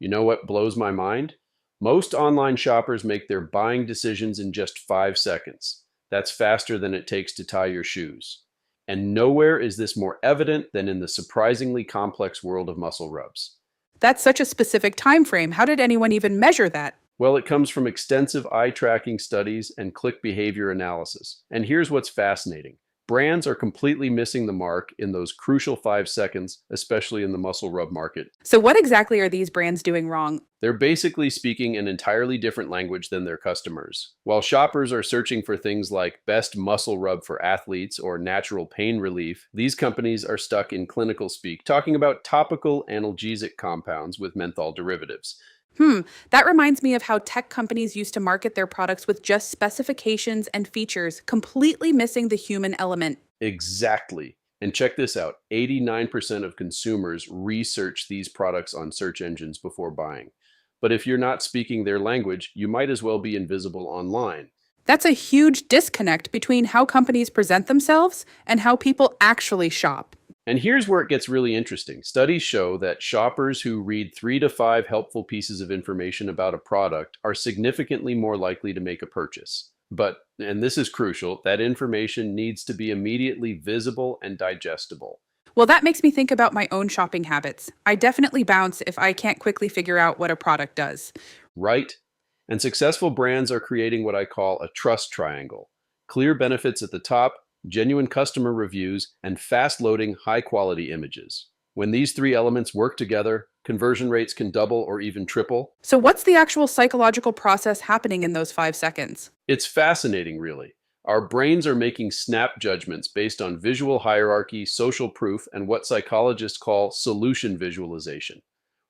You know what blows my mind? Most online shoppers make their buying decisions in just 5 seconds. That's faster than it takes to tie your shoes. And nowhere is this more evident than in the surprisingly complex world of muscle rubs. That's such a specific time frame. How did anyone even measure that? Well, it comes from extensive eye tracking studies and click behavior analysis. And here's what's fascinating. Brands are completely missing the mark in those crucial 5 seconds, especially in the muscle rub market. So, what exactly are these brands doing wrong? They're basically speaking an entirely different language than their customers. While shoppers are searching for things like best muscle rub for athletes or natural pain relief, these companies are stuck in clinical speak, talking about topical analgesic compounds with menthol derivatives. Hmm, that reminds me of how tech companies used to market their products with just specifications and features, completely missing the human element. Exactly. And check this out, 89% of consumers research these products on search engines before buying. But if you're not speaking their language, you might as well be invisible online. That's a huge disconnect between how companies present themselves and how people actually shop. And here's where it gets really interesting. Studies show that shoppers who read 3 to 5 helpful pieces of information about a product are significantly more likely to make a purchase. But, and this is crucial, that information needs to be immediately visible and digestible. Well, that makes me think about my own shopping habits. I definitely bounce if I can't quickly figure out what a product does. Right? And successful brands are creating what I call a trust triangle. Clear benefits at the top, genuine customer reviews, and fast loading high quality images. When these three elements work together, conversion rates can double or even triple. So, what's the actual psychological process happening in those 5 seconds? It's fascinating, really. Our brains are making snap judgments based on visual hierarchy, social proof, and what psychologists call solution visualization.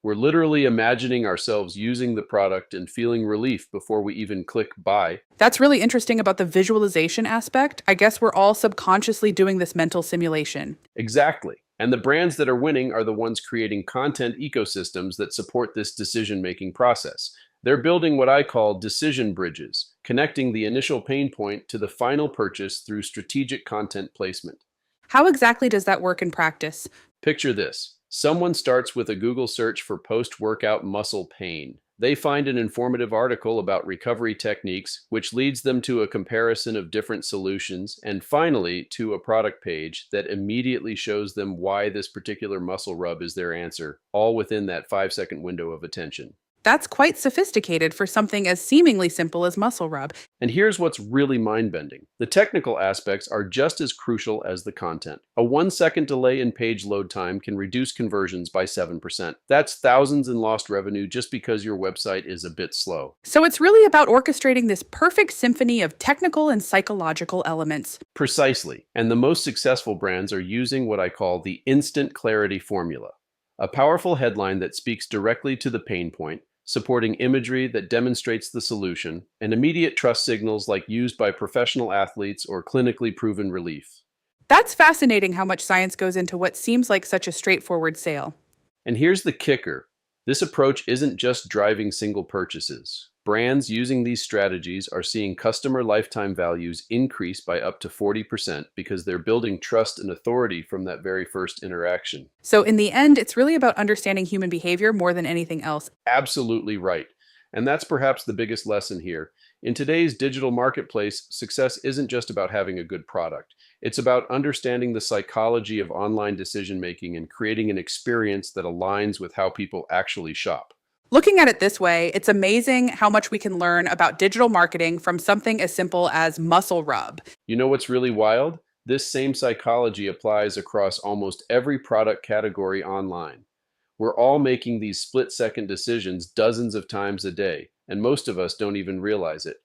We're literally imagining ourselves using the product and feeling relief before we even click buy. That's really interesting about the visualization aspect. I guess we're all subconsciously doing this mental simulation. Exactly. And the brands that are winning are the ones creating content ecosystems that support this decision making process. They're building what I call decision bridges, connecting the initial pain point to the final purchase through strategic content placement. How exactly does that work in practice? Picture this. Someone starts with a Google search for post workout muscle pain. They find an informative article about recovery techniques, which leads them to a comparison of different solutions, and finally to a product page that immediately shows them why this particular muscle rub is their answer, all within that 5 second window of attention. That's quite sophisticated for something as seemingly simple as muscle rub. And here's what's really mind bending. The technical aspects are just as crucial as the content. A 1 second delay in page load time can reduce conversions by 7%. That's thousands in lost revenue just because your website is a bit slow. So it's really about orchestrating this perfect symphony of technical and psychological elements. Precisely. And the most successful brands are using what I call the instant clarity formula, a powerful headline that speaks directly to the pain point, supporting imagery that demonstrates the solution, and immediate trust signals like used by professional athletes or clinically proven relief. That's fascinating how much science goes into what seems like such a straightforward sale. And here's the kicker. This approach isn't just driving single purchases. Brands using these strategies are seeing customer lifetime values increase by up to 40% because they're building trust and authority from that very first interaction. So in the end, it's really about understanding human behavior more than anything else. Absolutely right. And that's perhaps the biggest lesson here. In today's digital marketplace, success isn't just about having a good product. It's about understanding the psychology of online decision making and creating an experience that aligns with how people actually shop. Looking at it this way, it's amazing how much we can learn about digital marketing from something as simple as muscle rub. You know what's really wild? This same psychology applies across almost every product category online. We're all making these split-second decisions dozens of times a day, and most of us don't even realize it.